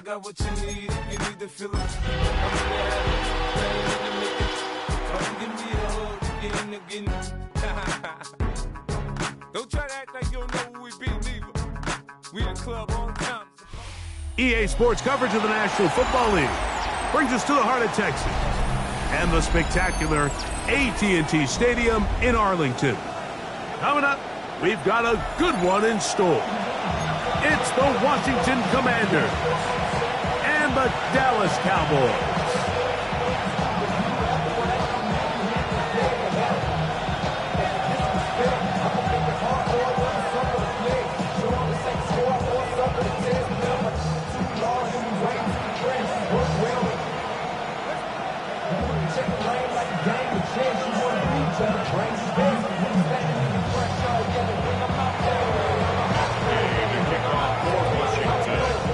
got what you need if you need to feel it. I'm in the come give me a hug, get in the getting. Don't try to act like you don't know who we beat neither. We the club on time. EA Sports coverage of the National Football League brings us to the heart of Texas and the spectacular AT&T Stadium in Arlington. Coming up, we've got a good one in store. It's the Washington Commanders and the Dallas Cowboys.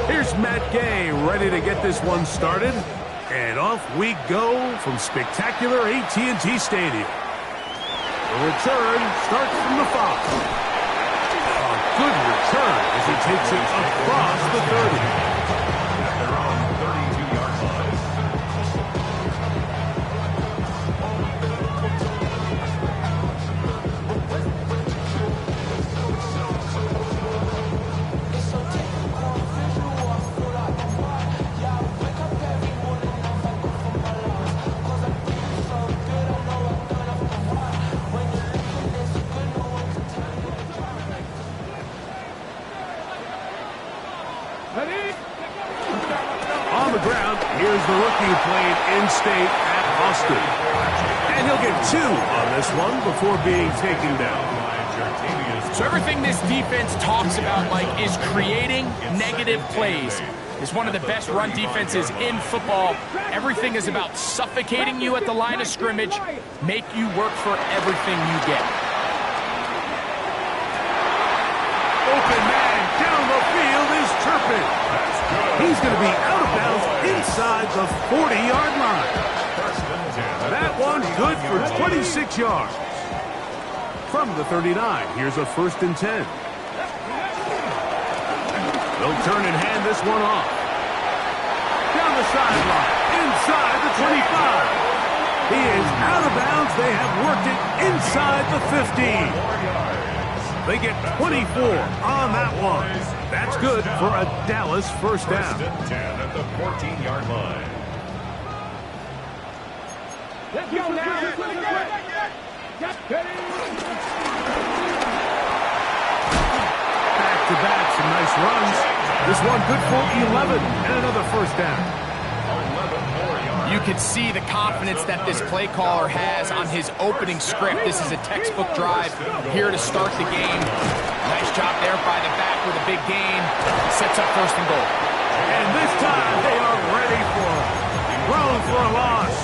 Here's Matt Gay ready to get this one started, and off we go from spectacular AT&T Stadium. The return starts from the 5. A good return as he takes it across the 30. They're on 32-yard line. On the ground, here's the rookie who played in-state at Austin. And he'll get 2 on this one before being taken down. So everything this defense talks about, Mike, is creating negative plays. It's one of the best run defenses in football. Everything is about suffocating you at the line of scrimmage, make you work for everything you get. Open man down the field is Turpin. He's going to be out of bounds inside the 40-yard line. That one good for 26 yards. From the 39, here's a 1st and 10. They'll turn and hand this one off. Down the sideline, inside the 25. He is out of bounds. They have worked it inside the 15. They get 24 on that one. That's good for a Dallas first down. 10 at the 14-yard line. Let's go now. Back-to-back, some nice runs. This one good for 11 and another first down. You can see the confidence that this play caller has on his opening script. This is a textbook drive here to start the game. Nice job there by the back with a big gain. Sets up 1st and goal. And this time they are ready for it. Thrown for a loss.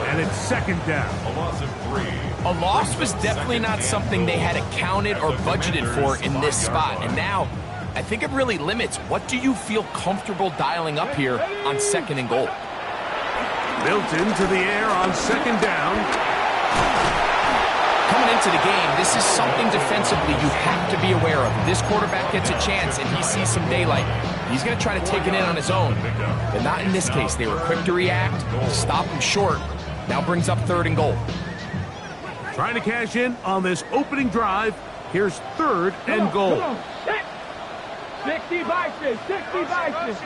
And it's 2nd down. A loss of 3. A loss was definitely not something they had accounted or budgeted for in this spot. And now, I think it really limits what do you feel comfortable dialing up here on 2nd and goal. Built into the air on 2nd down. Coming into the game, this is something defensively you have to be aware of. This quarterback gets a chance and he sees some daylight. He's going to try to take it in on his own. But not in this case. They were quick to react, stop him short. Now brings up 3rd and goal. Trying to cash in on this opening drive. Here's 3rd and goal. 60 vices, 60 vices.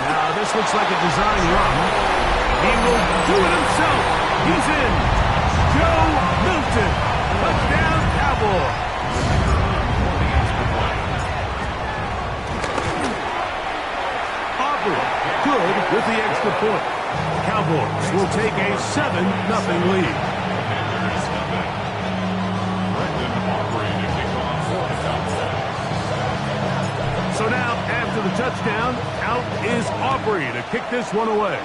Now this looks like a design run. He will do it himself. He's in. Joe Milton. Touchdown, Cowboys. Aubrey, good with the extra point. Cowboys will take a 7-0 lead. So now, after the touchdown, out is Aubrey to kick this one away.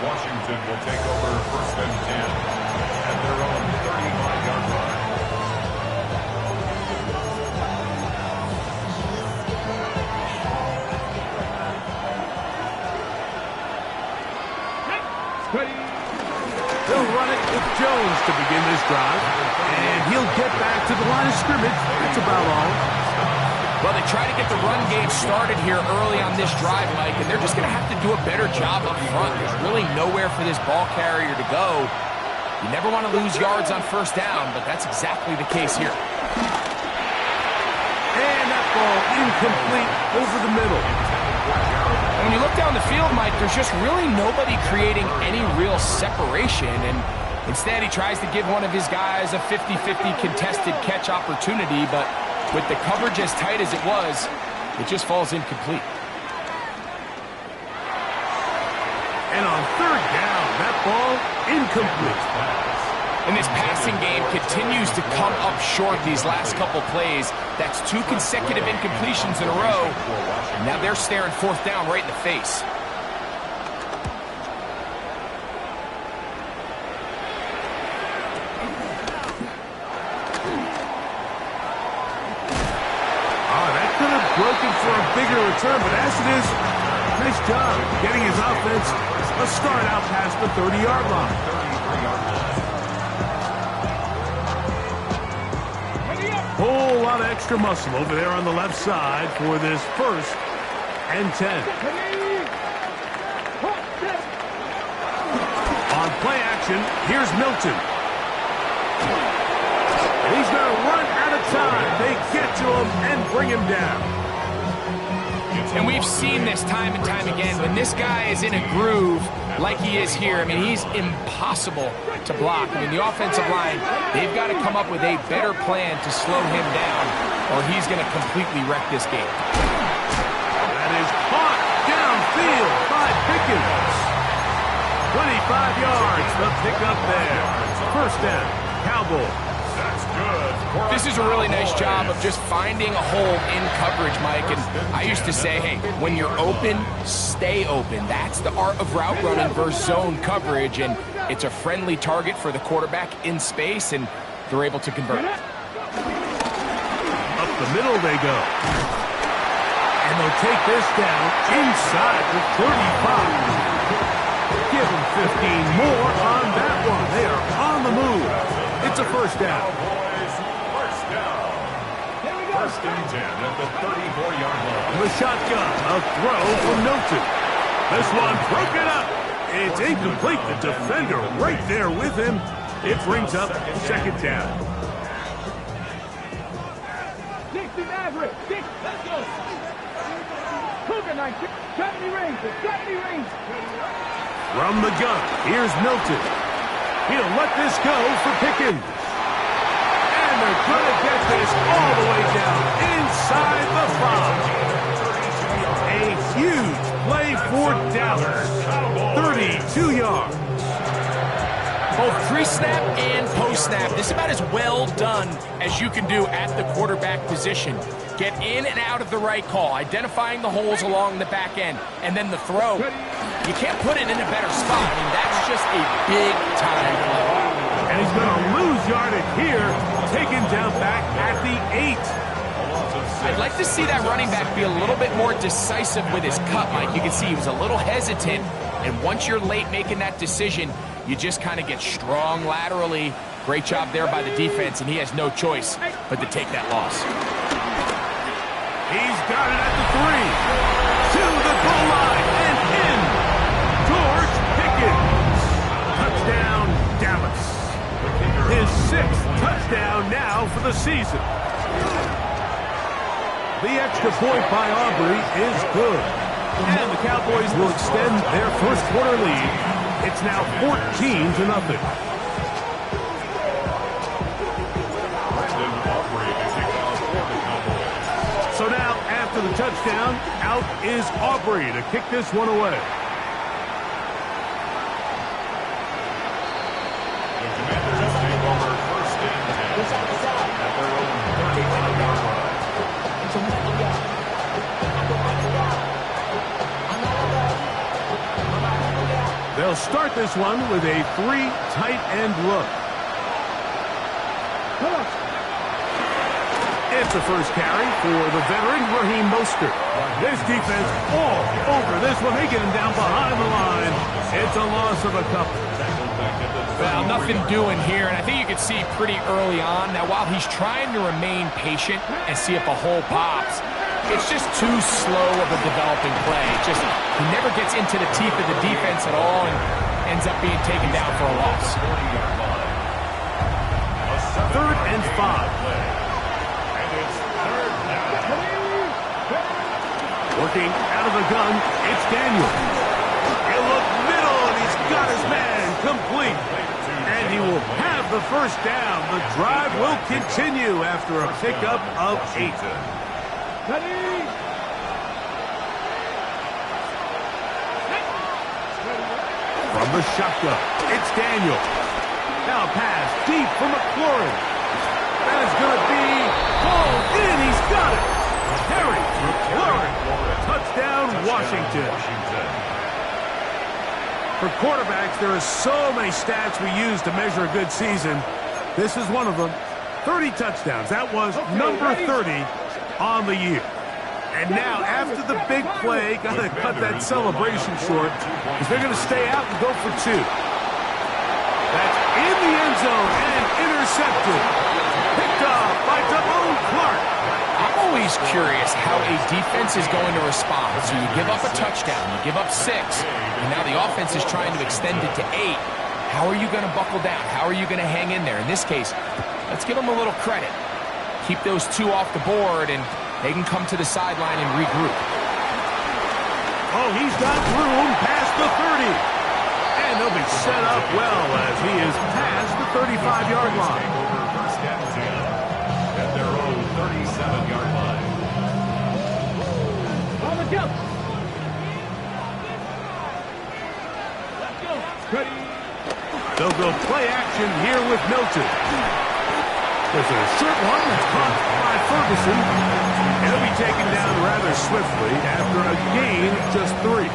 Washington will take over 1st and 10 at their own 35-yard line. They'll run it with Jones to begin this drive. And he'll get back to the line of scrimmage. That's about all. Well, they try to get the run game started here early on this drive, Mike, and they're just going to have to do a better job up front. There's really nowhere for this ball carrier to go. You never want to lose yards on first down, but that's exactly the case here. And that ball incomplete over the middle. When you look down the field, Mike, there's just really nobody creating any real separation, and instead he tries to give one of his guys a 50-50 contested catch opportunity, but with the coverage as tight as it was, it just falls incomplete. And on third down, that ball incomplete. And this passing game continues to come up short these last couple plays. That's 2 consecutive incompletions in a row. And now they're staring fourth down right in the face. That could have broken for a bigger return, but as it is, nice job getting his offense a start out past the 30-yard line. Whole lot of extra muscle over there on the left side for this 1st and 10. On play action, here's Milton. And he's going to run out of time. They get to him and bring him down. And we've seen this time and time again. When this guy is in a groove like he is here, I mean, he's impossible to block. I mean, the offensive line, they've got to come up with a better plan to slow him down, or he's going to completely wreck this game. That is caught downfield by Pickens. 25 yards, the pickup there. First down, Cowboys. That's good. This is a really nice job of just finding a hole in coverage, Mike. And I used to say, hey, when you're open, stay open. That's the art of route running versus zone coverage. And it's a friendly target for the quarterback in space, and they're able to convert. Up the middle they go. And they'll take this down inside the 35. Give them 15 more on that one. They are on the move. It's a first down. First down. First and 10 at the 34-yard line. The shotgun, a throw from Milton. This one broken up. It's incomplete. The defender right there with him. It brings up second down. 60 average. 6. Let's go. Cougar 90. 70 range. 70 range. From the gun, here's Milton. He'll let this go for Pickens. And they're going to get this all the way down inside the 5. A huge play for Dallas. 32 yards. Both pre-snap and post-snap, this is about as well done as you can do at the quarterback position. Get in and out of the right call, identifying the holes along the back end, and then the throw. You can't put it in a better spot. I mean, that's just a big-time play. And he's going to lose yardage here, taken down back at the 8. I'd like to see that running back be a little bit more decisive with his cut, Mike. You can see he was a little hesitant, and once you're late making that decision, you just kind of get strong laterally. Great job there by the defense, and he has no choice but to take that loss. He's got it at the 3. To the goal line and in. George Pickens. Touchdown, Dallas. His 6th touchdown now for the season. The extra point by Aubrey is good. And the Cowboys will extend their first quarter lead. It's now 14-0. So now, after the touchdown, out is Aubrey to kick this one away. The Commanders take over first and 10 at their own 35-yard line. They'll start this one with a 3 tight end look. It's a first carry for the veteran Raheem Mostert. This defense all over this one. They get him down behind the line. It's a loss of a couple. Well, nothing doing here, and I think you can see pretty early on. Now, while he's trying to remain patient and see if a hole pops, it's just too slow of a developing play. He never gets into the teeth of the defense at all and ends up being taken down for a loss. 3rd and 5. Working out of the gun, it's Daniel. He'll look middle, and he's got his man complete. And he will have the first down. The drive will continue after a pickup of 8. From the shotgun, it's Daniel. Now pass deep for McLaurin. That is going to be hauled in. He's got it. Harry McLaurin. Touchdown, Washington. For quarterbacks, there are so many stats we use to measure a good season. This is one of them. 30 touchdowns. That was number 30 on the year. And now, after the big play, got to cut that celebration short because they're going to stay out and go for 2. That's in the end zone and intercepted. Picked off by Damone Clark. I'm always curious how a defense is going to respond. So you give up a touchdown, you give up 6, and now the offense is trying to extend it to 8. How are you going to buckle down? How are you going to hang in there? In this case, let's give them a little credit. Keep those 2 off the board, and they can come to the sideline and regroup. Oh, he's got room past the 30. And they'll be set up well as he is past the 35-yard line. First and 10 at their own 37-yard line. On the jump. Let's go. Ready. They'll go play action here with Milton. There's a short one that's caught by Ferguson. And he'll be taken down rather swiftly after a gain of just 3.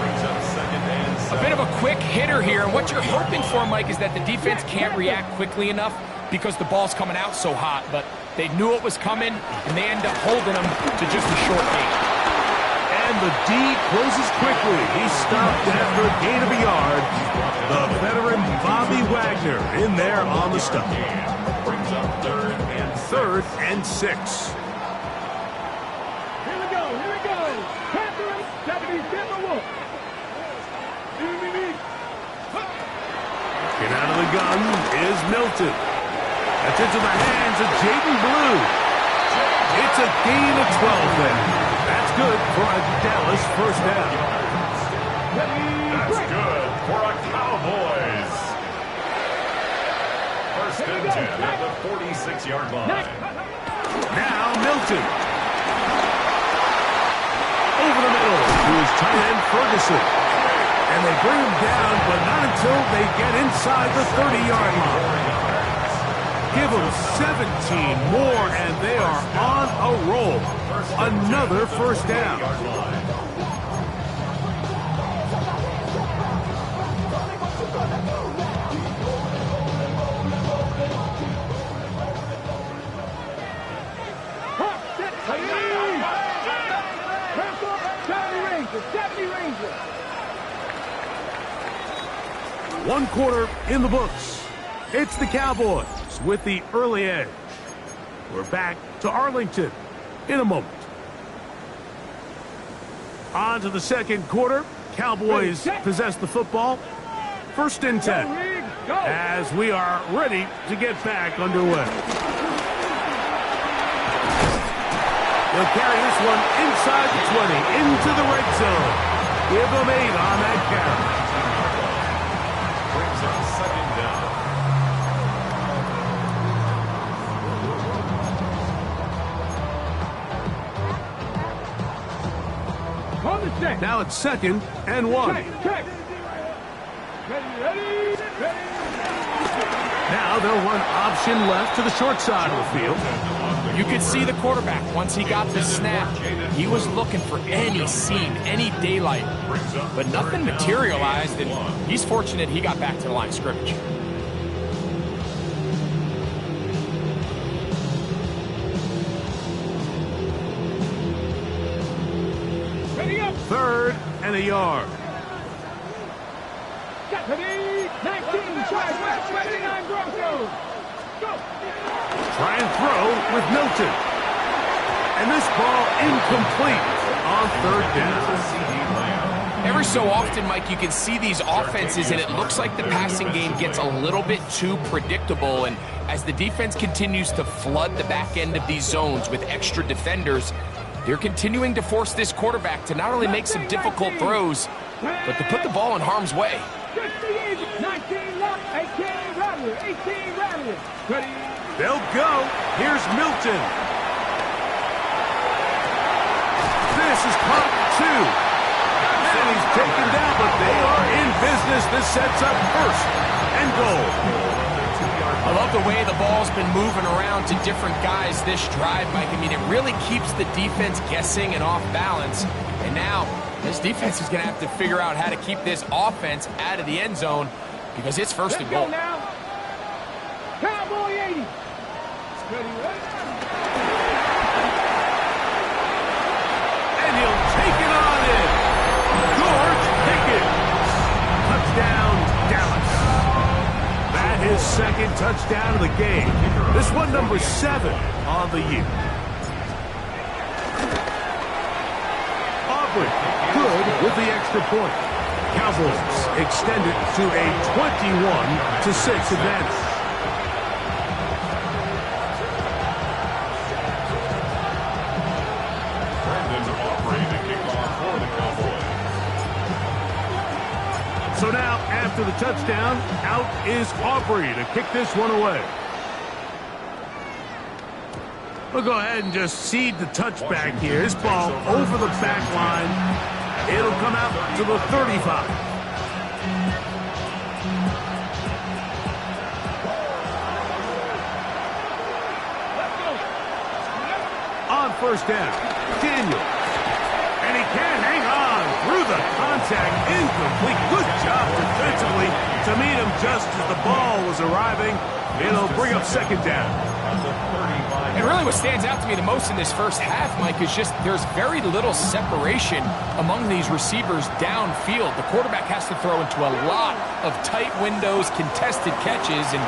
A bit of a quick hitter here, and what you're hoping for, Mike, is that the defense can't react quickly enough because the ball's coming out so hot, but they knew it was coming, and they end up holding them to just a short gain. And the D closes quickly. He's stopped after a gain of a yard. The veteran Bobby Wagner in there on the stop. Brings up 3rd and 6. Here we go. Here we go. Panther 77 Wolf. Get out of the gun is Milton. That's into the hands of Jaden Blue. It's a gain of 12 there. That's good for a Dallas first down. That's good for a Cowboys. First and 10 at the 46-yard line. Now Milton. Over the middle to his tight end Ferguson. And they bring him down, but not until they get inside the 30-yard line. Give them 17 more, and they are on a roll. Another first down. One quarter in the books. It's the Cowboys with the early edge. We're back to Arlington in a moment. On to the second quarter. Cowboys possess the football. 1st and 10 as we are ready to get back underway. They'll carry this one inside the 20 into the red zone. Give them 8 on that carry. Brings up 2nd down. Now it's 2nd and 1. Now they'll run option left to the short side of the field. You could see the quarterback, once he got the snap, he was looking for any seam, any daylight, but nothing materialized, and he's fortunate he got back to the line of scrimmage. Third and a yard. 19, Inside, West 29 Broncos. Go. Try and throw with Milton. And this ball incomplete on third down. Every so often, Mike, you can see these offenses, and it looks like the passing game gets a little bit too predictable. And as the defense continues to flood the back end of these zones with extra defenders, they're continuing to force this quarterback to not only make some difficult throws, but to put the ball in harm's way. 19 left, 18 Rattler, 18 Rattler. Ready? They'll go. Here's Milton. This is caught 2. And he's taken down, but they are in business. This sets up first and goal. I love the way the ball's been moving around to different guys this drive, Mike. I mean, it really keeps the defense guessing and off balance. And now, this defense is going to have to figure out how to keep this offense out of the end zone because it's first and goal. Now. Cowboy 80. And he'll take it on in. George Pickens. Touchdown, Dallas. That is second touchdown of the game. This one number 7 on the year. Aubrey, good with the extra point. Cowboys extend it to a 21-6 advantage. So now, after the touchdown, out is Aubrey to kick this one away. We'll go ahead and just cede the touchback here. This ball over the back line. It'll come out to the 35. On first down, Daniel. And he can't hang on through the contact. Incomplete. Good job defensively to meet him just as the ball was arriving. It'll bring up second down. And really what stands out to me the most in this first half, Mike, is just there's very little separation among these receivers downfield. The quarterback has to throw into a lot of tight windows, contested catches, and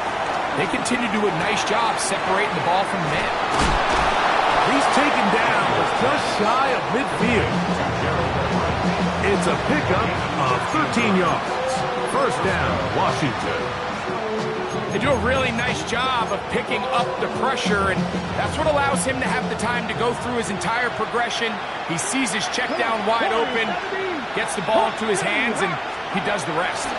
they continue to do a nice job separating the ball from the man. He's taken down just shy of midfield. It's a pickup of 13 yards. First down, Washington. They do a really nice job of picking up the pressure, and that's what allows him to have the time to go through his entire progression. He sees his check down wide open, gets the ball into his hands, and he does the rest.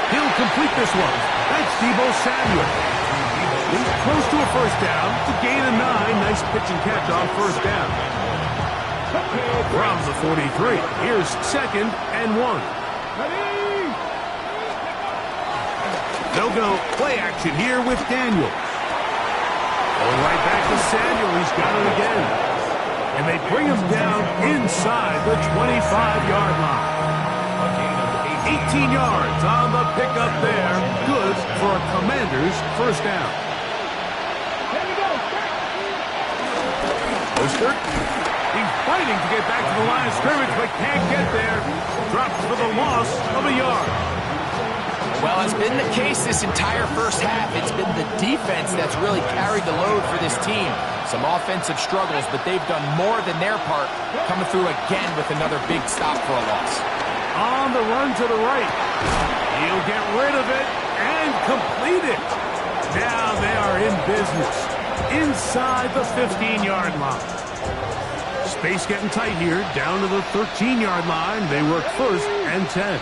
He'll complete this one. That's Deebo Samuel. He's close to a first down. To gain a 9. Nice pitch and catch on first down. From the 43, here's second and 1. They'll go play action here with Daniels. Going right back to Samuel. He's got it again. And they bring him down inside the 25-yard line. 18 yards on the pickup there. Good for a Commanders first down. Mostert. He's fighting to get back to the line of scrimmage, but can't get there. Drops for the loss of a yard. Well, it's been the case this entire first half. It's been the defense that's really carried the load for this team. Some offensive struggles, but they've done more than their part, coming through again with another big stop for a loss. On the run to the right. He'll get rid of it and complete it. Now they are in business inside the 15-yard line. Space getting tight here, down to the 13-yard line. They work first and 10.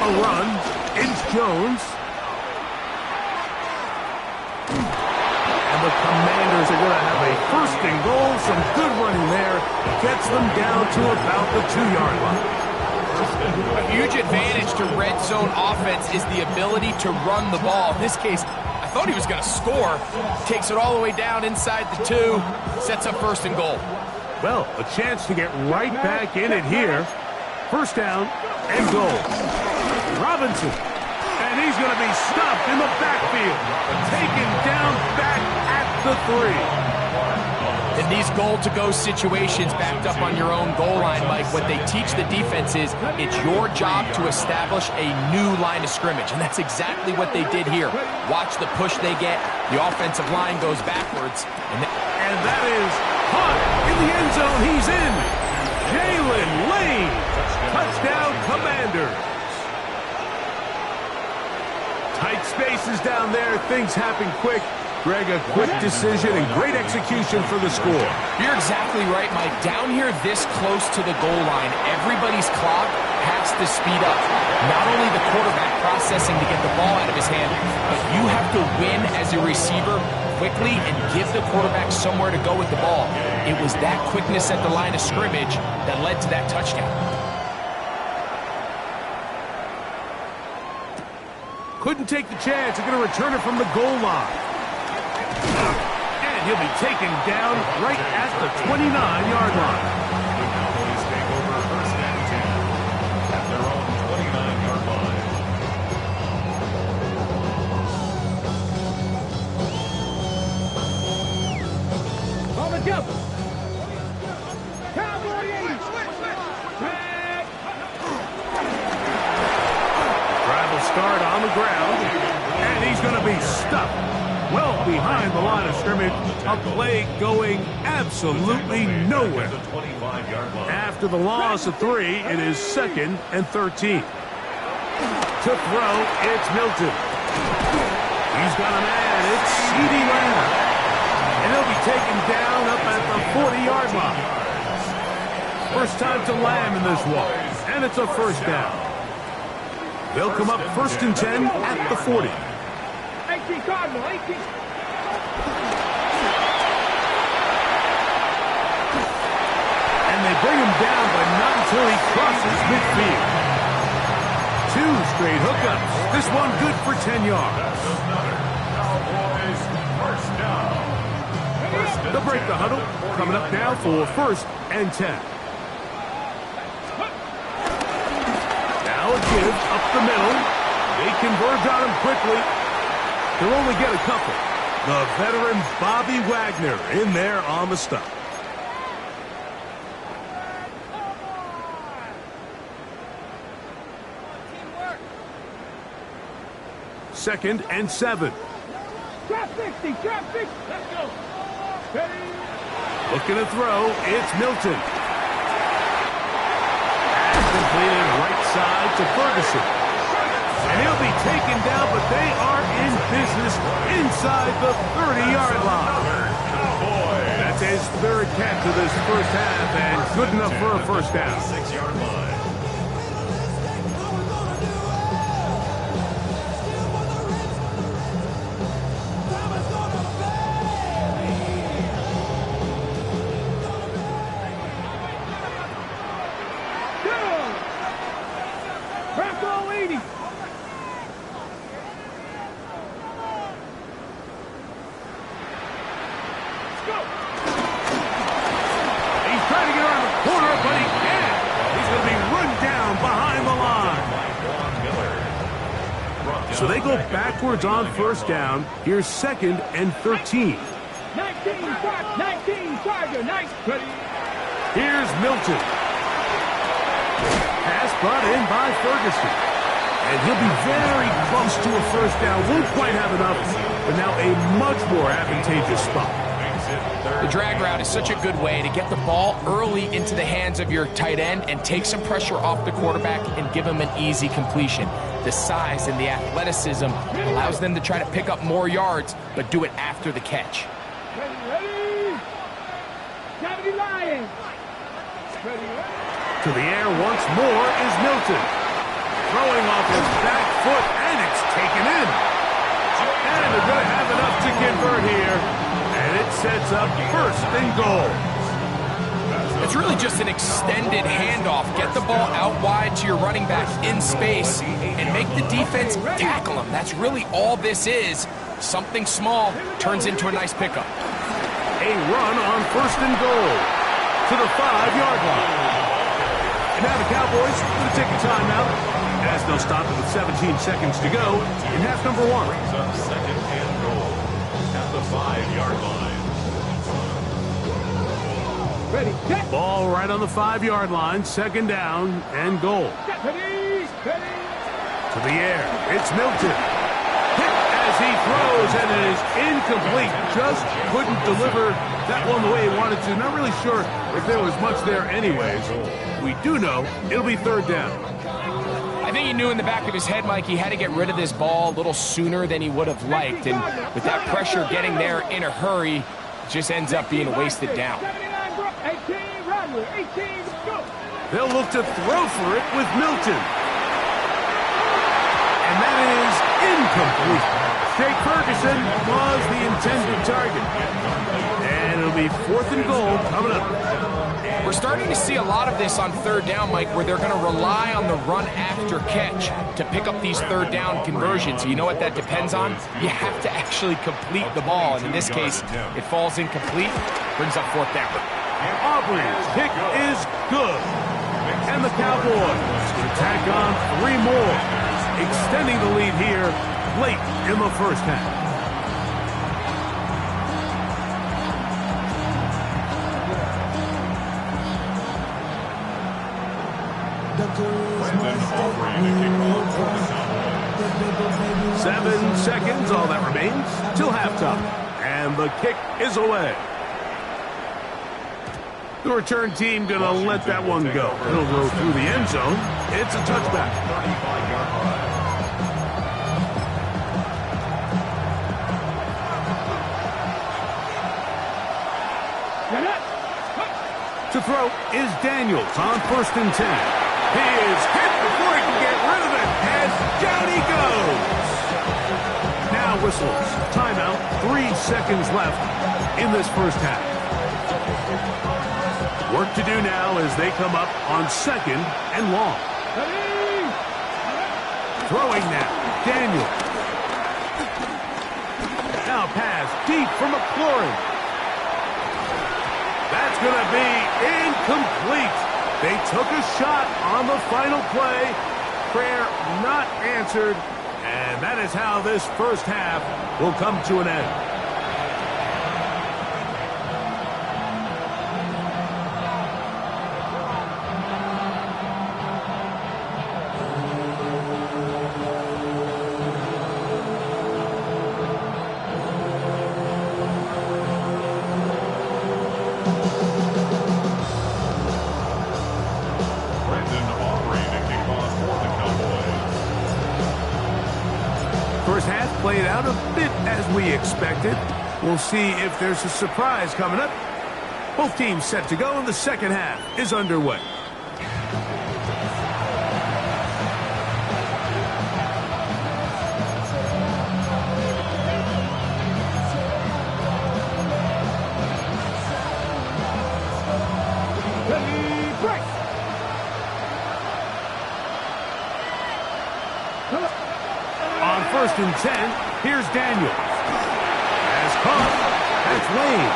A run. It's Jones. And the Commanders are going to have a first and goal. Some good running there. Gets them down to about the 2-yard line. A huge advantage to red zone offense is the ability to run the ball. In this case, I thought he was going to score. Takes it all the way down inside the 2. Sets up first and goal. Well, a chance to get right back in it here. First down and goal. Robinson. And he's going to be stopped in the backfield. Taken down back at the 3. In these goal-to-go situations backed up on your own goal line, Mike, what they teach the defense is it's your job to establish a new line of scrimmage, and that's exactly what they did here. Watch the push they get. The offensive line goes backwards. And that is caught in the end zone. He's in. Jalen Lane. Touchdown, Commanders. Tight spaces down there. Things happen quick. Greg, a quick decision and great execution for the score. You're exactly right, Mike. Down here this close to the goal line, everybody's clock has to speed up. Not only the quarterback processing to get the ball out of his hand, but you have to win as a receiver quickly and give the quarterback somewhere to go with the ball. It was that quickness at the line of scrimmage that led to that touchdown. Couldn't take the chance. They're going to return it from the goal line. And he'll be taken down right at the 29-yard line. The Cowboys take over first and 10 at their own 29-yard line. On the jump. Cowboy 80. Drive will start on the ground. And he's going to be stuck well behind the line of scrimmage. A play going absolutely nowhere. After the loss of 3, it is 2nd and 13. To throw, it's Milton. He's got a man. It's C.D. Lamb. And he'll be taken down up at the 40-yard line. First time to Lamb in this one. And it's a first down. They'll come up 1st and 10 at the 40. 18 Cardinal, 18. And they bring him down, but not until he crosses midfield. 2 straight hookups. This one good for 10 yards. Cowboys first down. They'll break the huddle. Coming up now for 1st and 10. Now a give up the middle. They converge on him quickly. They'll only get a couple. The veteran Bobby Wagner in there on the stop. Second and 7. Trap 60, trap 60. Let's go. Ready. Looking to throw, it's Milton. Pass completed right side to Ferguson. And he'll be taken down, but they are in business inside the 30-yard line. That's his 3rd catch of this first half, and good enough for a first down. 6-yard line. Bravo 80. He's trying to get around the corner, but he can't. He's going to be run down behind the line. So they go backwards on first down. Here's 2nd and 13. 19 Charger, nice. Ready. Here's Milton. Pass brought in by Ferguson. And he'll be very close to a first down. Won't quite have enough, but now a much more advantageous spot. The drag route is such a good way to get the ball early into the hands of your tight end and take some pressure off the quarterback and give him an easy completion. The size and the athleticism allows them to try to pick up more yards, but do it after the catch. Ready. Cavity Lions. Ready. To the air once more is Milton. Throwing off his back foot, and it's taken in. And they're going to have enough to convert here. And it sets up 1st and goal. It's really just an extended handoff. Get the ball out wide to your running back in space and make the defense tackle him. That's really all this is. Something small turns into a nice pickup. A run on 1st and goal to the 5-yard line. And now the Cowboys going to take a timeout as they'll stop it with 17 seconds to go in half number 1. Brings up 2nd and goal at the 5-yard line. Ready, set. Ball right on the 5-yard line. Second down and goal. Ready, ready. To the air. It's Milton. Hit as he throws, and it is incomplete. Just couldn't deliver that one the way he wanted to. Not really sure if there was much there anyways. We do know it'll be third down. I think he knew in the back of his head, Mike, he had to get rid of this ball a little sooner than he would have liked. And with that pressure getting there in a hurry, it just ends up being a wasted down. 18, Rodley, 18, go. They'll look to throw for it with Milton. And that is incomplete. Jake Ferguson was the intended target. And it'll be 4th and goal coming up. We're starting to see a lot of this on third down, Mike, where they're going to rely on the run after catch to pick up these third down conversions. You know what that depends on? You have to actually complete the ball. And in this case, it falls incomplete, brings up 4th down. Aubrey's kick is good. And the Cowboys can tack on 3 more, extending the lead here late in the first half. Brandon Aubrey to kick off for the Cowboys. 7 seconds, all that remains, till halftime. And the kick is away. The return team going to let that one go. It'll go through the end zone. It's a touchback. 35-yard run. To throw is Daniels on 1st and 10. He is hit before he can get rid of it, and down he goes. Now whistles. Timeout. 3 seconds left in this first half. Work to do now as they come up on 2nd and long. Throwing now. Daniels. Now pass deep for McLaurin. That's going to be incomplete. They took a shot on the final play. Prayer not answered. And that is how this first half will come to an end. First half played out a bit as we expected. We'll see if there's a surprise coming up. Both teams set to go, and the second half is underway. On 1st and 10, here's Daniels. As caught, that's Lane.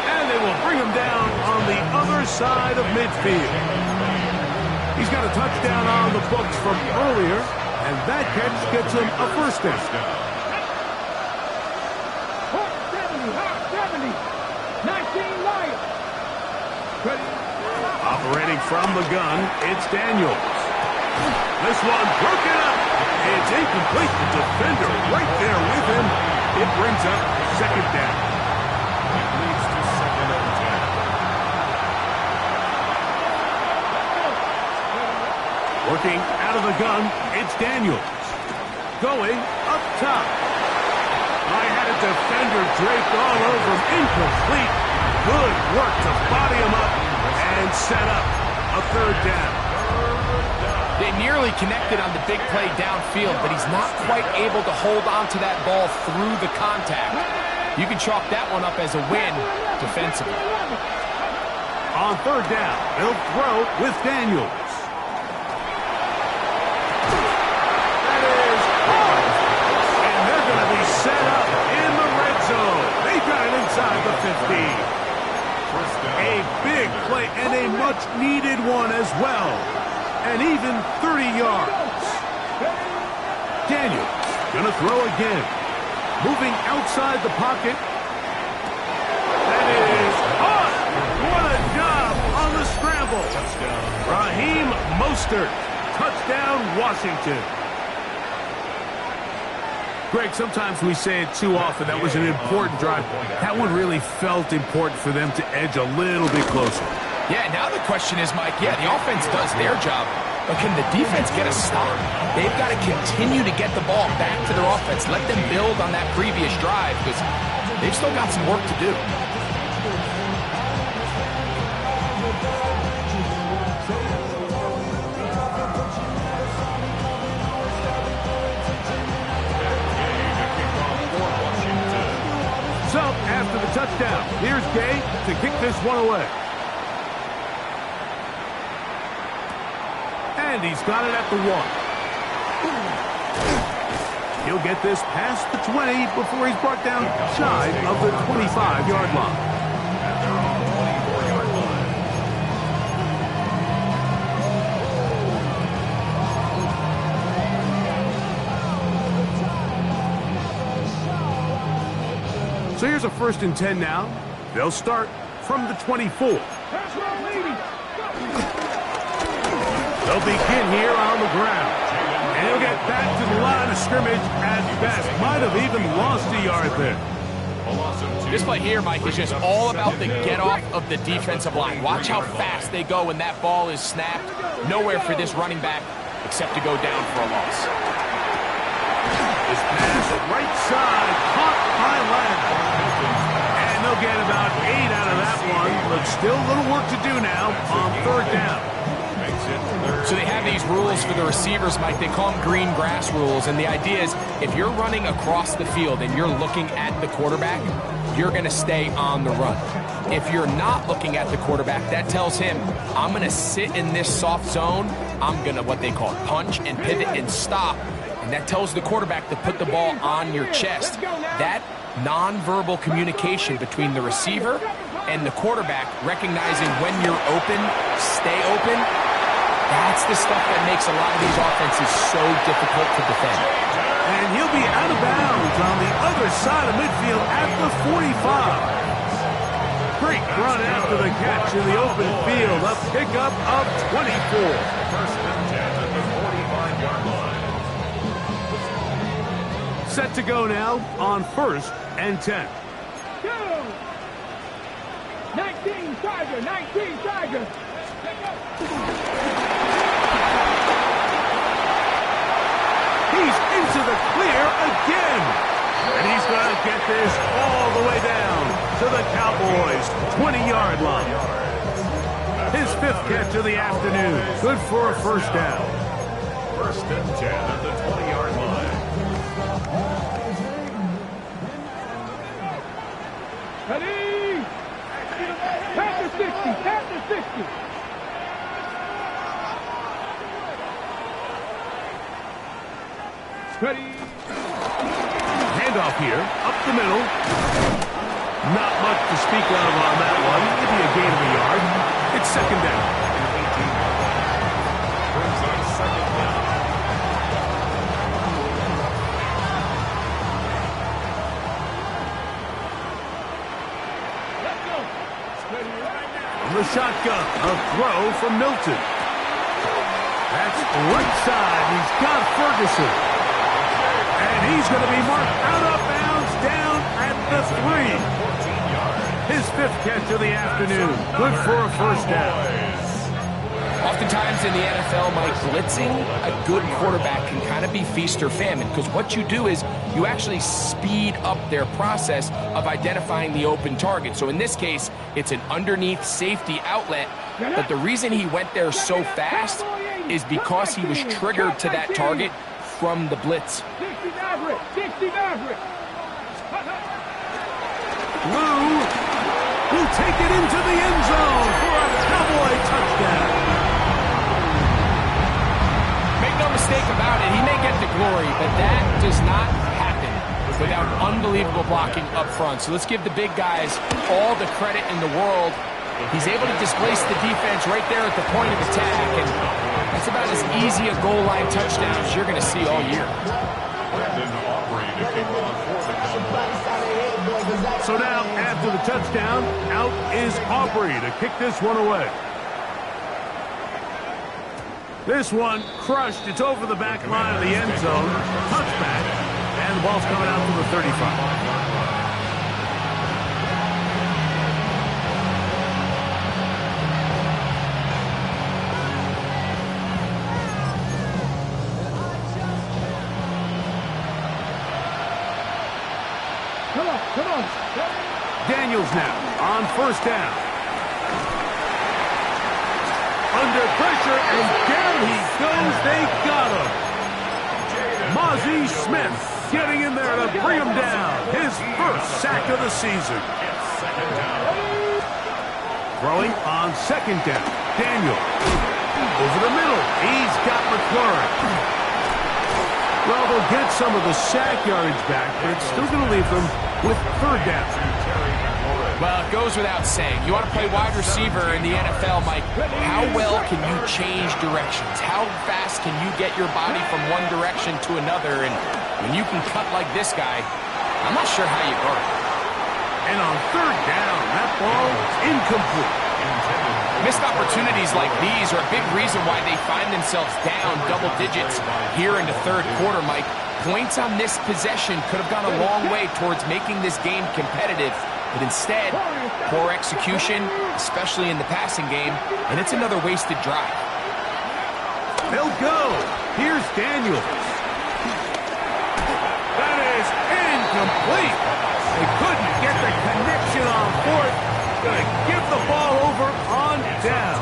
And they will bring him down on the other side of midfield. He's got a touchdown on the books from earlier, and that catch gets him a first down. 70, 19 Lions. Operating from the gun, it's Daniels. This one broken up. It's incomplete. The defender right there with him. It brings up 2nd down. It leads to 2nd and 10. Working out of the gun, it's Daniels. Going up top. I had a defender draped all over him. Incomplete. Good work to body him up and set up a 3rd down. They nearly connected on the big play downfield, but he's not quite able to hold on to that ball through the contact. You can chalk that one up as a win defensively. On 3rd down, they'll throw with Daniels. That is hard. And they're going to be set up in the red zone. They got it inside the 15. A big play and a much-needed one as well. And even 30 yards. Daniels gonna throw again. Moving outside the pocket. That is on. What a Mostert. Touchdown, Washington. Greg, sometimes we say it too often. That was an important drive. That one really felt important for them to edge a little bit closer. Yeah, now the question is, Mike, the offense does their job, but can the defense get a stop? They've got to continue to get the ball back to their offense. Let them build on that previous drive because they've still got some work to do. So, after the touchdown, here's Gay to kick this one away. And he's got it at the 1. He'll get this past the 20 before he's brought down shy of the 25-yard line. At their own 24-yard line. So here's a 1st and 10 now. They'll start from the 24. They'll begin here on the ground. And he'll get back to the line of scrimmage at best. Might have even lost a yard there. This play here, Mike, is just all about the get-off of the defensive line. Watch how fast they go when that ball is snapped. Nowhere for this running back except to go down for a loss. This pass right side, caught by Lamb. And they'll get about 8 out of that one, but still a little work to do now on 3rd down. So they have these rules for the receivers, Mike. They call them green grass rules, and the idea is if you're running across the field and you're looking at the quarterback, you're going to stay on the run. If you're not looking at the quarterback, that tells him, I'm going to sit in this soft zone. I'm going to, what they call, punch and pivot and stop. And that tells the quarterback to put the ball on your chest. That nonverbal communication between the receiver and the quarterback, recognizing when you're open, stay open, that's the stuff that makes a lot of these offenses so difficult to defend. And he'll be out of bounds on the other side of midfield at the 45. Great run after the catch in the open field. A pickup of 24. 1st and 10 at the 45-yard line. Set to go now on 1st and 10. Go! 19 Tiger, 19 Tiger. He's into the clear again. And he's going to get this all the way down to the Cowboys' 20-yard line. His 5th catch of the afternoon. Good for a 1st down. 1st and 10 at the 20-yard line. Ready? Past the 60, past the 60. Ready? Handoff here, up the middle. Not much to speak of on that one. Maybe a gain of a yard. It's 2nd down. Brings up 2nd down. Let's go. From the shotgun, a throw from Milton. That's right side. He's got Ferguson. And he's going to be marked out of bounds down at the 3. His 5th catch of the afternoon. Good for a 1st down. Oftentimes in the NFL, Mike, blitzing a good quarterback can kind of be feast or famine because what you do is you actually speed up their process of identifying the open target. So in this case, it's an underneath safety outlet, but the reason he went there so fast is because he was triggered to that target from the blitz. 60 Maverick, 60 Maverick. Lou will take it into the end zone for a Cowboy touchdown. Make no mistake about it, he may get the glory, but that does not happen without unbelievable blocking up front. So let's give the big guys all the credit in the world. He's able to displace the defense right there at the point of attack, and that's about as easy a goal line touchdown as you're going to see all year. So now, after the touchdown, out is Aubrey to kick this one away. This one crushed. It's over the back line of the end zone. Touchback. And the ball's coming out to the 35. Come on. Daniels now on first down. Under pressure, and down he goes. They got him. Mozzie Smith getting in there to bring him down. His first sack of the season. Throwing on second down. Daniel over the middle. He's got McLaurin. Well, they'll get some of the sack yardage back, but it's still going to leave them with third down. Well, it goes without saying. You want to play wide receiver in the NFL, Mike. How well can you change directions? How fast can you get your body from one direction to another? And when you can cut like this guy, I'm not sure how you guard it. And on third down, that ball incomplete. Missed opportunities like these are a big reason why they find themselves down double digits here in the third quarter, Mike. Points on this possession could have gone a long way towards making this game competitive, but instead, poor execution, especially in the passing game, and it's another wasted drive. They'll go. Here's Daniels. That is incomplete. They couldn't get the connection on fourth. Gonna give the ball over on down.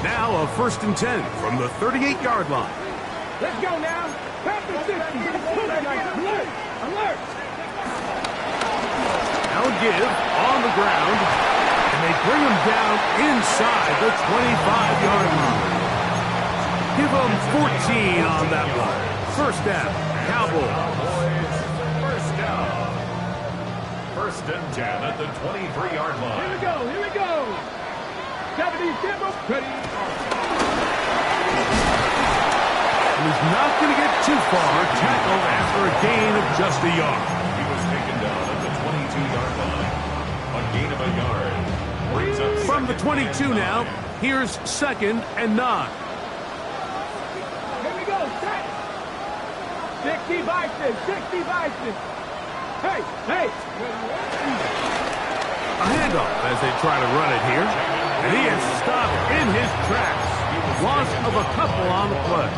Now a 1st and 10 from the 38-yard line. Let's go now. Back to 50. Alert. Alert. Now give on the ground, and they bring him down inside the 25-yard line. Give them 14 on that one. First down, Cowboys. First and 10 at the 23-yard line. Here we go. 70 demo. Ready. And he's not going to get too far. Tackled after a gain of just a yard. He was taken down at the 22-yard line. A gain of a yard. Brings up From the 22 now, here's 2nd and 9. Here we go. Set. 60 Bison. Hey. A handoff as they try to run it here. And he is stopped in his tracks. Loss of a couple on the play.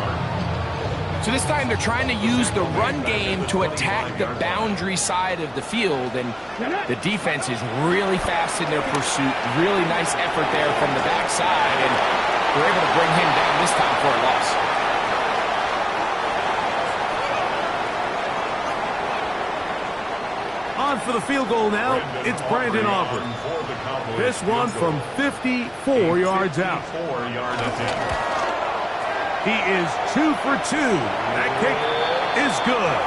So this time they're trying to use the run game to attack the boundary side of the field, and the defense is really fast in their pursuit. Really nice effort there from the backside, and they're able to bring him down this time for a loss. On for the field goal now, it's Brandon Aubrey. This one from 54 yards out. He is 2 for 2. That kick is good.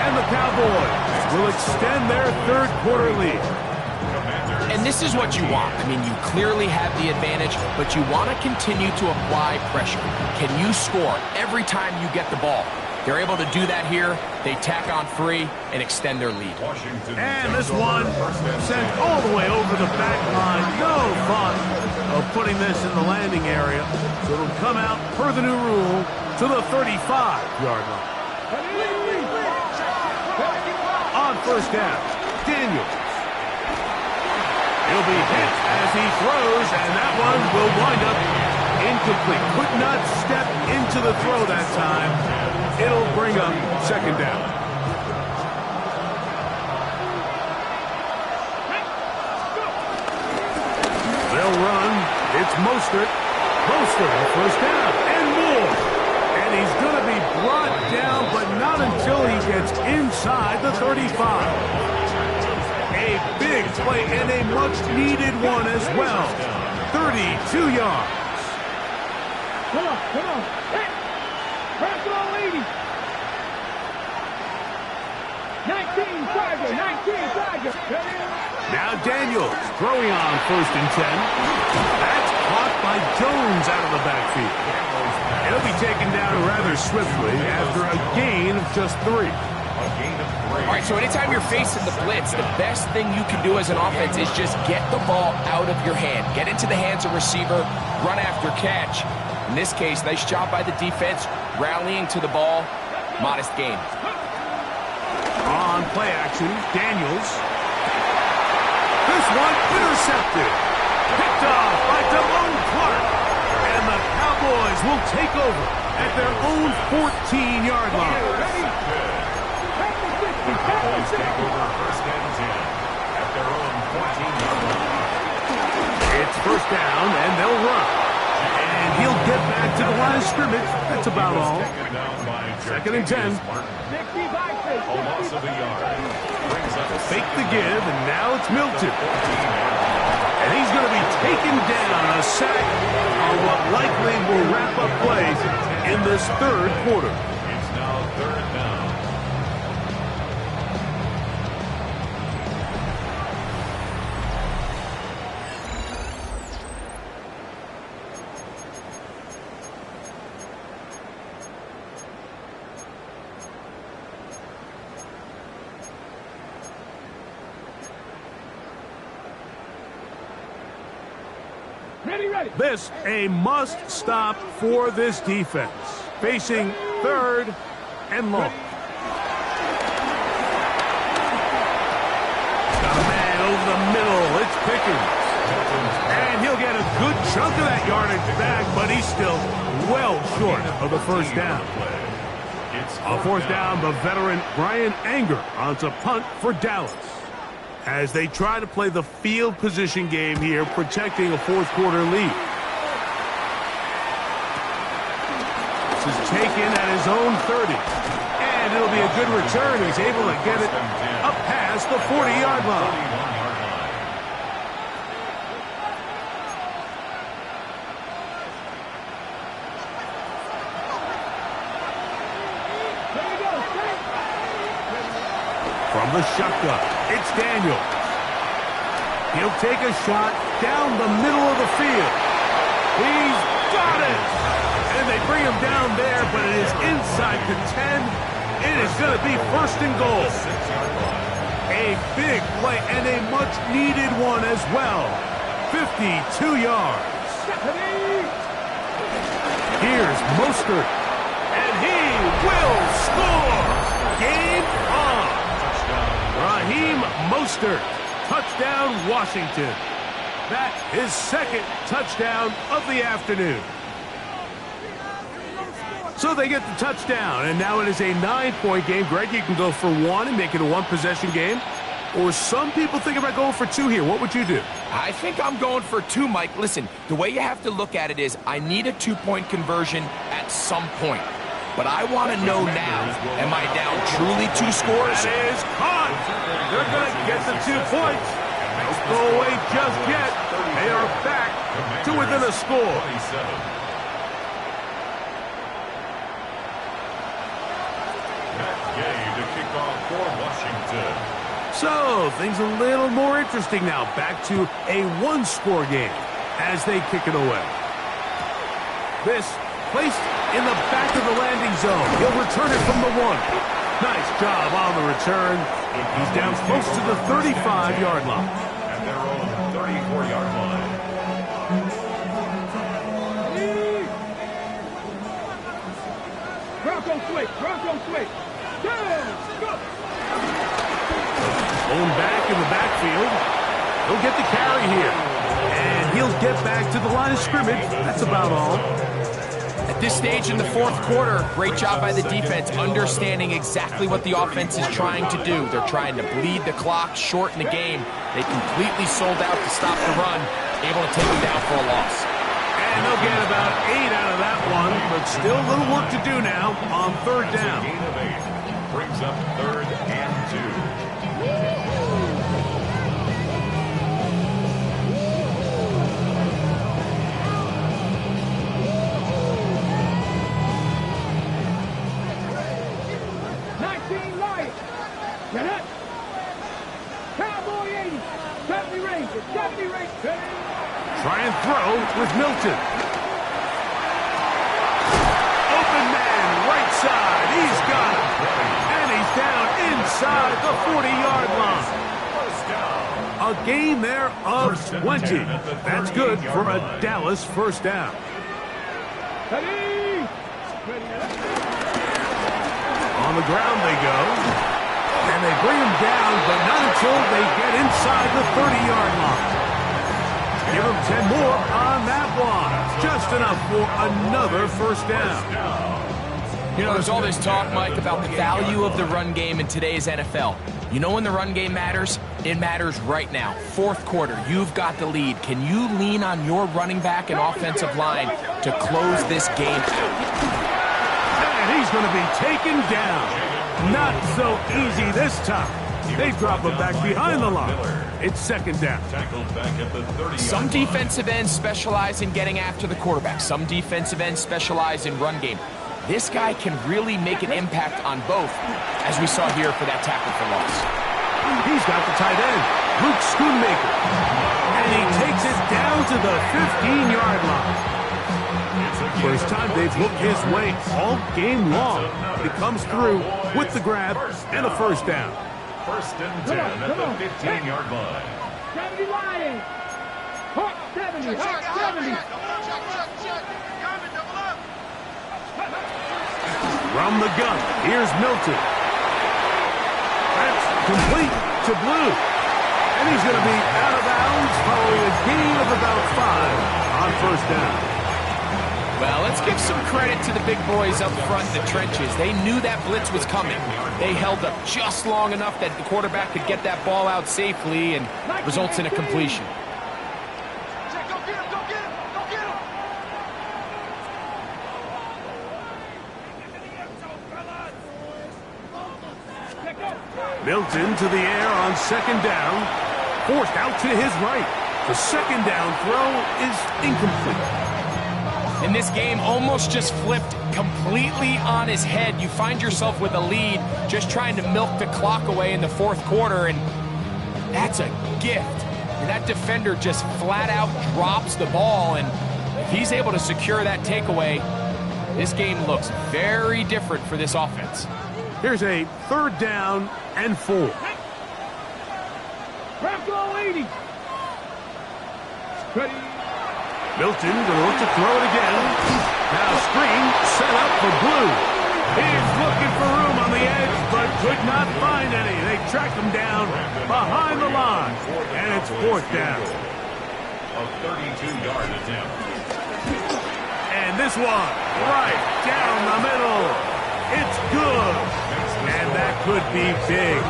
And the Cowboys will extend their third quarter lead. And this is what you want. I mean, you clearly have the advantage, but you want to continue to apply pressure. Can you score every time you get the ball? They're able to do that here. They tack on 3 and extend their lead. And this one sent all the way over the back line. No fun of putting this in the landing area. So it'll come out per the new rule to the 35-yard line. On first down, Daniels. He'll be hit as he throws, and that one will wind up incomplete. Could not step into the throw that time. It'll bring up 2nd down. They'll run. It's Mostert. Mostert, first down, and more. And he's going to be brought down, but not until he gets inside the 35. A big play and a much-needed one as well. 32 yards. Come on. Hey. Press it on, lady. 19 Tiger. Now Daniels throwing on 1st and 10. That's caught by Jones out of the backfield. He'll be taken down rather swiftly after a gain of just 3. A gain of 3. All right, so anytime you're facing the blitz, the best thing you can do as an offense is just get the ball out of your hand. Get into the hands of receiver, run after catch. In this case, nice job by the defense, rallying to the ball. Modest gain. On play action, Daniels. This one intercepted. Picked off by Damone Clark. And the Cowboys will take over at their own 14-yard line. The Cowboys take over first and 10 at their own 14-yard line. It's first down, and they'll run. And he'll get back to the line of scrimmage. That's about all. Second and 10. A loss of a yard. Brings up a Fake the give, and now it's Milton. And he's going to be taken down, a sack on what likely will wrap up plays in this third quarter. It's now third down. Ready. This a must-stop for this defense. Facing third and long. Got a man over the middle. It's Pickens. And he'll get a good chunk of that yardage back, but he's still well short of the first down. On fourth down, the veteran Brian Anger onto punt for Dallas, as they try to play the field position game here, protecting a fourth quarter lead. This is taken at his own 30. And it'll be a good return. He's able to get it up past the 40-yard line. From the shotgun, it's Daniels. He'll take a shot down the middle of the field. He's got it! And they bring him down there, but it is inside the 10. It is going to be first and goal. A big play and a much-needed one as well. 52 yards. Here's Mostert, and he will score! Game on! Raheem Mostert, touchdown Washington. That's his second touchdown of the afternoon. So they get the touchdown, and now it is a 9-point game. Greg, you can go for one and make it a one-possession game. Or some people think about going for two here. What would you do? I think I'm going for two, Mike. Listen, the way you have to look at it is I need a two-point conversion at some point. But I want to know now, am I down truly 2 scores? That is caught. They're going to get the 2 points. Don't go away just yet. They are back to within a score. To kick off for Washington. So, things a little more interesting now. Back to a one-score game as they kick it away. This placed in the back of the landing zone. He'll return it from the 1. Nice job on the return. He's down close to the 35-yard line. At their own 34-yard line. Bronco switch. Down, go. Going back in the backfield. He'll get the carry here. And he'll get back to the line of scrimmage. That's about all. At this stage in the fourth quarter, great job by the defense, understanding exactly what the offense is trying to do. They're trying to bleed the clock, shorten the game. They completely sold out to stop the run, able to take them down for a loss. And they'll get about 8 out of that one, but still a little work to do now on third down. Gain of 8 brings up third and 2. Try and throw with Milton. Open man, right side. He's got him. And he's down inside the 40-yard line. A gain there of 20. That's good for a Dallas first down. On the ground they go. And they bring him down, but not until they get inside the 30-yard line. Give him 10 more on that block. Just enough for another first down. You know, there's all this talk, Mike, about the value of the run game in today's NFL. You know when the run game matters? It matters right now. Fourth quarter, you've got the lead. Can you lean on your running back and offensive line to close this game out? And he's going to be taken down. Not so easy this time. They drop him back behind the line. It's second down. Some defensive ends specialize in getting after the quarterback. Some defensive ends specialize in run game. This guy can really make an impact on both, as we saw here for that tackle for loss. He's got the tight end, Luke Schoonmaker. And he takes it down to the 15-yard line. First time they've looked his way all game long. He comes through with the grab and a first down. First and 10 at the 15-yard line. 70 line. Hawk 70. Hawk 70. From the gun, here's Milton. That's complete to Blue. And he's going to be out of bounds following a gain of about 5 on first down. Well, let's give some credit to the big boys up front in the trenches. They knew that blitz was coming. They held up just long enough that the quarterback could get that ball out safely and results in a completion. Milton to the air on second down. Forced out to his right. The second down throw is incomplete. And this game almost just flipped completely on his head. You find yourself with a lead, just trying to milk the clock away in the fourth quarter, and that's a gift. And that defender just flat out drops the ball, and if he's able to secure that takeaway, this game looks very different for this offense. Here's a third down and 4. Bronco 80. Ready. Milton going to look to throw it again. Now screen set up for Blue. He's looking for room on the edge, but could not find any. They track him down behind the line, and it's fourth down. A 32-yard attempt. And this one right down the middle. It's good. And that could be big.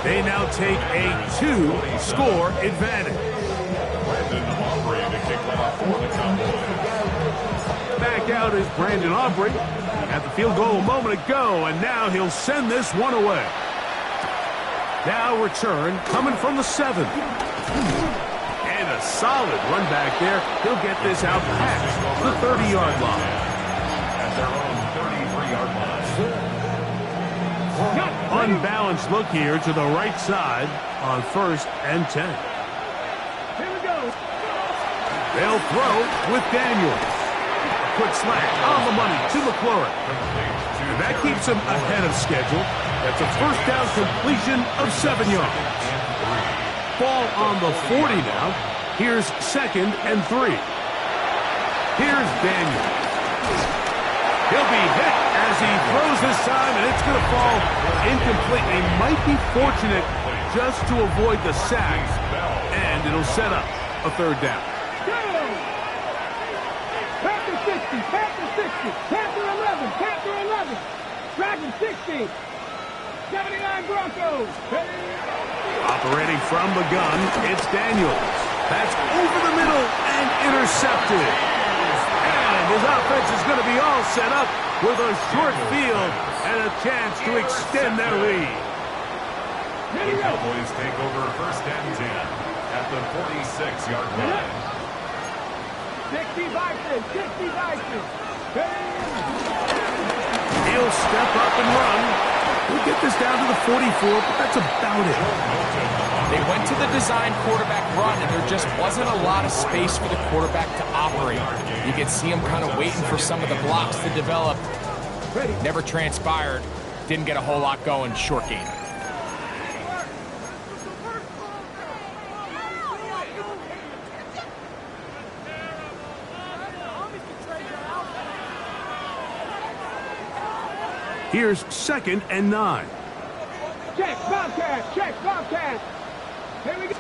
They now take a 2-score advantage. Back out is Brandon Aubrey at the field goal a moment ago, and now he'll send this one away. Now return coming from the 7. And a solid run back there. He'll get this out past the 30-yard line. At their own 33-yard line. Unbalanced look here to the right side on first and 10. Here we go. They'll throw with Daniels. Quick slant on the money to McLaurin. And that keeps him ahead of schedule. That's a first down completion of 7 yards. Ball on the 40 now. Here's second and 3. Here's Daniels. He'll be hit as he throws this time, and it's going to fall incomplete. They might be fortunate just to avoid the sack, and it'll set up a third down. Panther 60, Panther 60, Panther 11, Panther 11, Dragon 60, 79 Broncos. Operating from the gun, it's Daniels. That's over the middle and intercepted. And his offense is going to be all set up with a short field and a chance to extend their lead. The Cowboys take over first and 10 at the 46-yard line. 60 Vikings, 60 Vikings. He'll step up and run. He'll get this down to the 44, but that's about it. They went to the design quarterback run, and there just wasn't a lot of space for the quarterback to operate. You could see him kind of waiting for some of the blocks to develop. Never transpired. Didn't get a whole lot going. Short game. Here's 2nd and 9. Check, Bobcat, check, Bobcat. Here we go.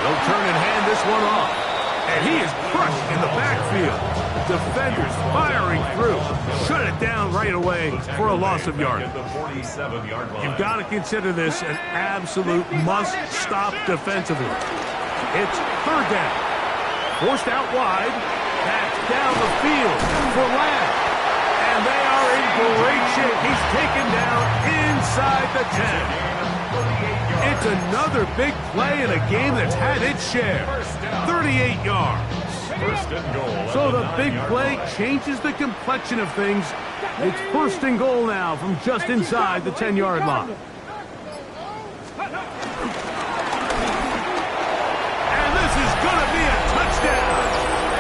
They'll turn and hand this one off. And he is crushed in the backfield. Defenders firing through. Shut it down right away for a loss of yardage. You've got to consider this an absolute must-stop defensively. It's 3rd down. Forced out wide. That's down the field for Lamb. And they are in great shape. He's taken down inside the 10. It's another big play in a game that's had its share. 38 yards. So the big play changes the complexion of things. It's 1st and goal now from just inside the 10-yard line. And this is going to be a touchdown.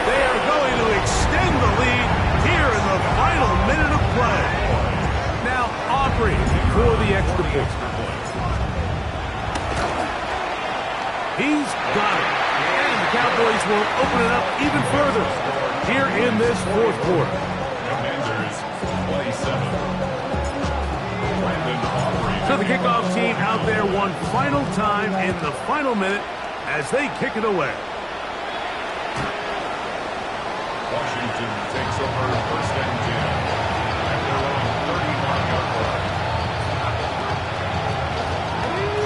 They are going to extend the lead here in the final minute of play. Now Aubrey for the extra point. He's got it. And the Cowboys will open it up even further here in this 4th quarter. Commanders 27. So the kickoff team out there one final time in the final minute as they kick it away. Washington takes over 1st and 10 at their own 35-yard line.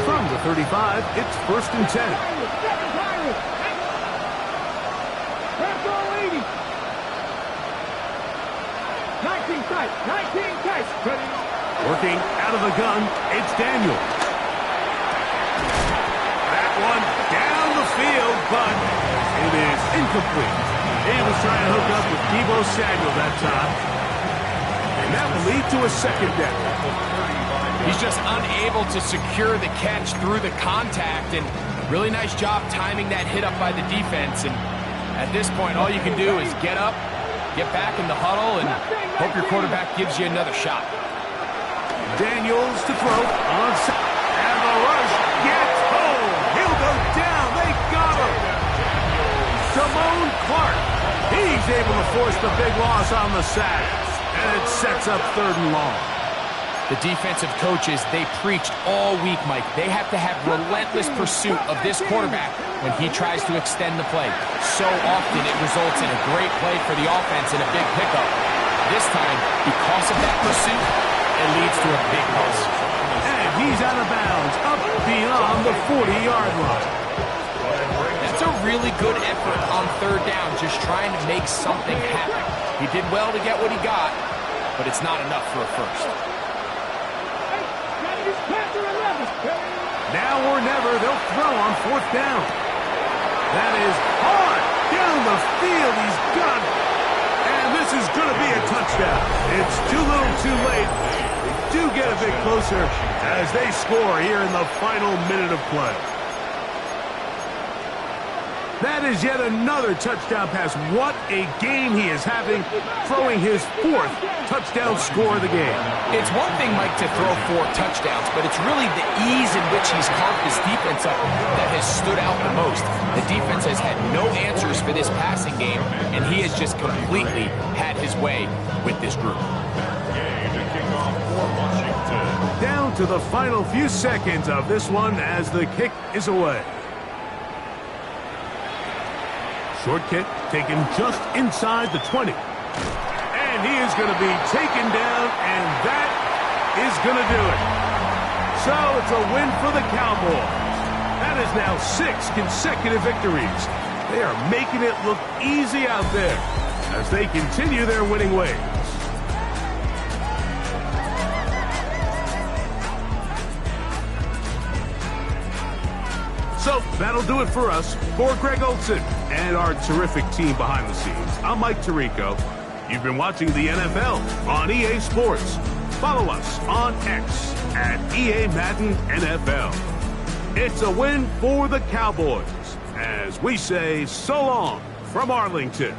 From the 35, it's 1st and 10. Press all 80. 19 tight, 19 tight. Working out of the gun, it's Daniel. That one down the field, but it is incomplete. He was trying to hook up with Deebo Samuel that time. And that will lead to a 2nd down. He's just unable to secure the catch through the contact, and really nice job timing that hit up by the defense. And at this point, all you can do is get up, get back in the huddle, and hope your quarterback gives you another shot. Daniels to throw on set, and the rush gets home. He'll go down. They got him. Damone Clark. He's able to force the big loss on the sack, and it sets up 3rd and long. The defensive coaches, they preached all week, Mike. They have to have relentless pursuit of this quarterback when he tries to extend the play. So often it results in a great play for the offense and a big pickup. This time, because of that pursuit, it leads to a big loss. And he's out of bounds, up beyond the 40-yard line. That's a really good effort on 3rd down, just trying to make something happen. He did well to get what he got, but it's not enough for a first. Now or never, they'll throw on 4th down. That is hard down the field. He's got it. And this is going to be a touchdown. It's too little too late. They do get a bit closer as they score here in the final minute of play. That is yet another touchdown pass. What a game he is having, throwing his 4th touchdown score of the game. It's one thing, Mike, to throw 4 touchdowns, but it's really the ease in which he's carved his defense up that has stood out the most. The defense has had no answers for this passing game, and he has just completely had his way with this group. Game to kick off for Washington. Down to the final few seconds of this one as the kick is away. Short kick taken just inside the 20. And he is going to be taken down, and that is going to do it. So it's a win for the Cowboys. That is now 6 consecutive victories. They are making it look easy out there as they continue their winning ways. So that'll do it for us. For Greg Olson and our terrific team behind the scenes, I'm Mike Tirico. You've been watching the NFL on EA Sports. Follow us on X at EA Madden NFL. It's a win for the Cowboys as we say so long from Arlington.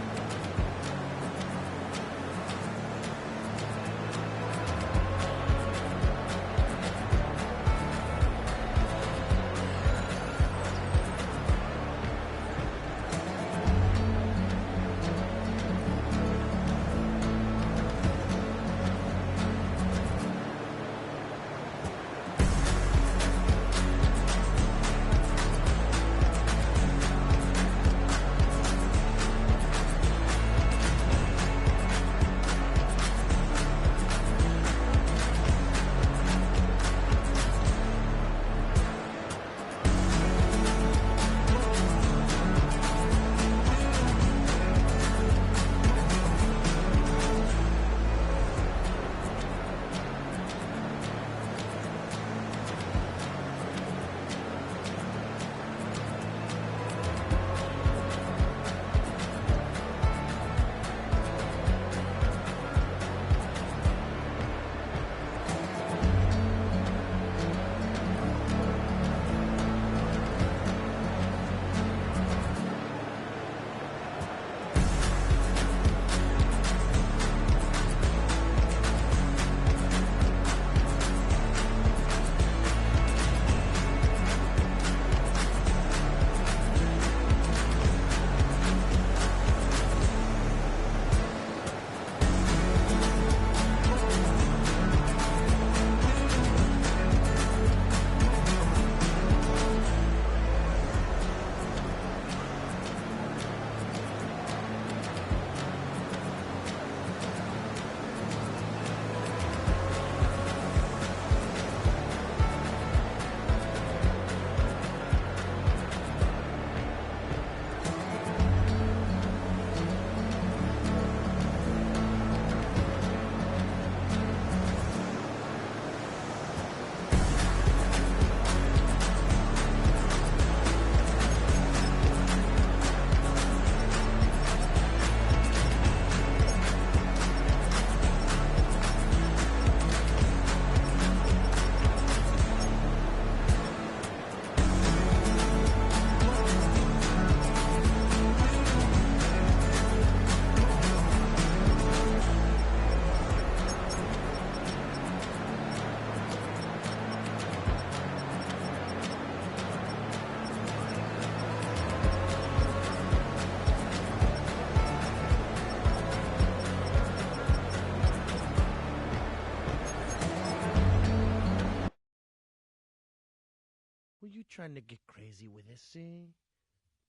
Were you trying to get crazy with this thing?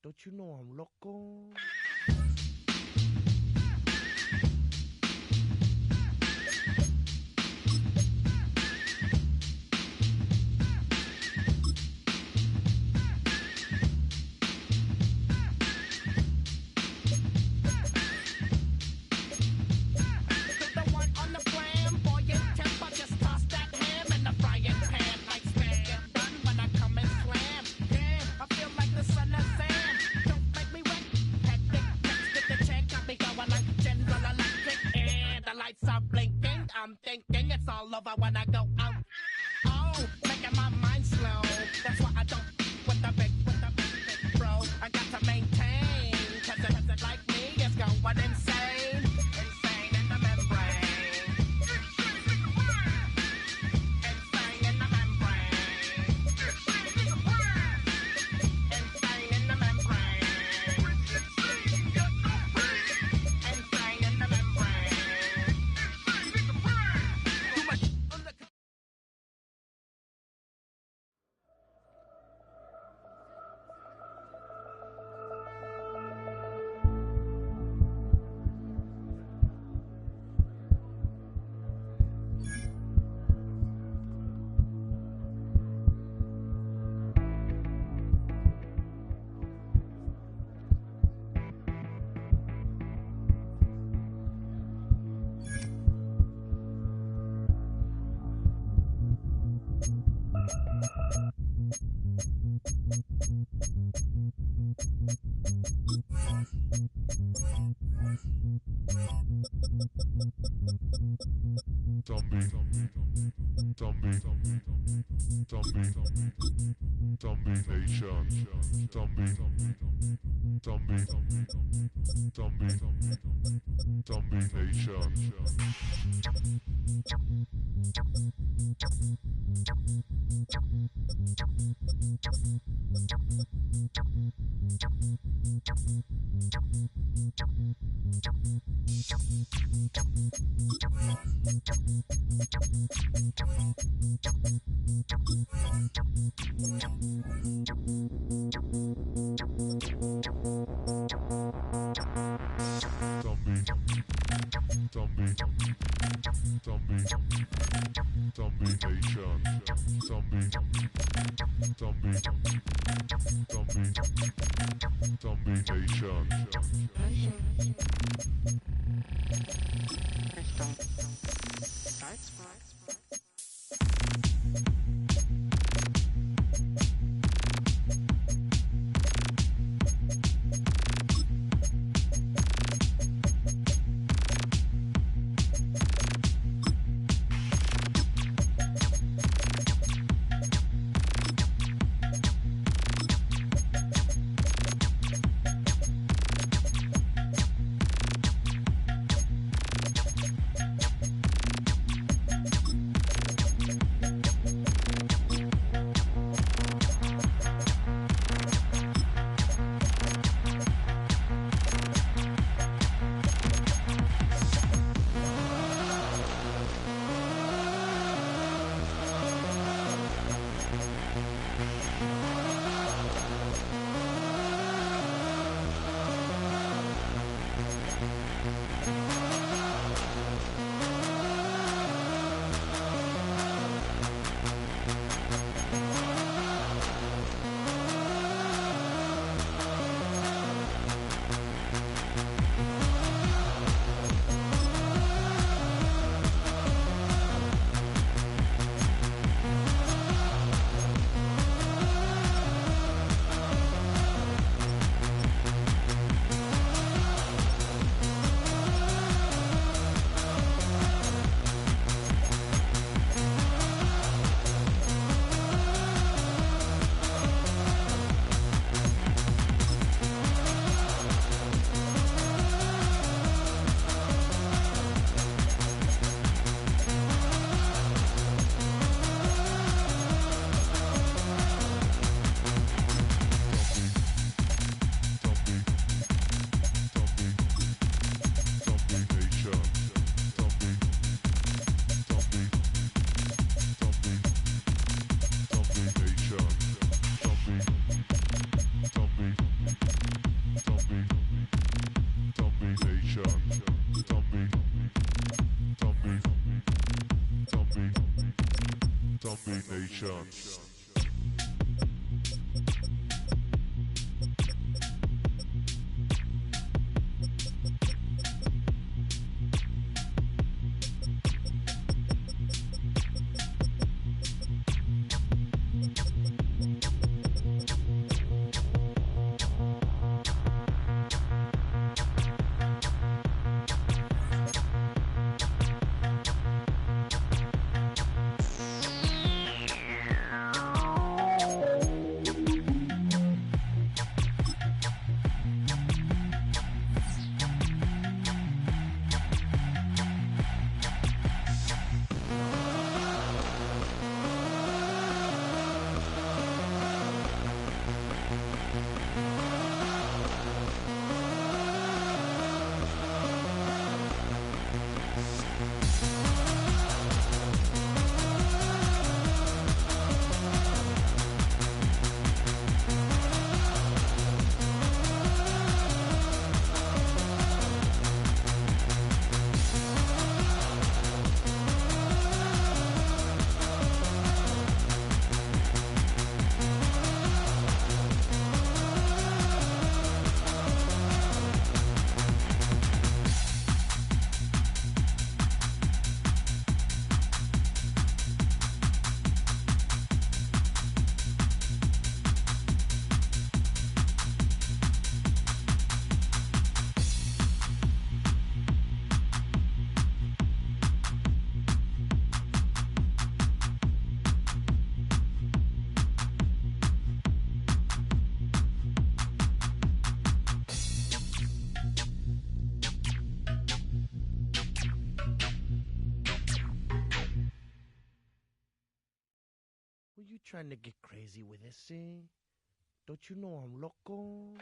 Don't you know I'm loco? I'm thinking it's all over when I go out. Oh, making my mind slow. That's why I don't with the big bro. I got to maintain, cause it like me is going insane. Insane in the membrane. Insane in the membrane. Insane in the membrane. Insane in the membrane. Zombie Nation. Were you trying to get crazy with this thing? Don't you know I'm loco?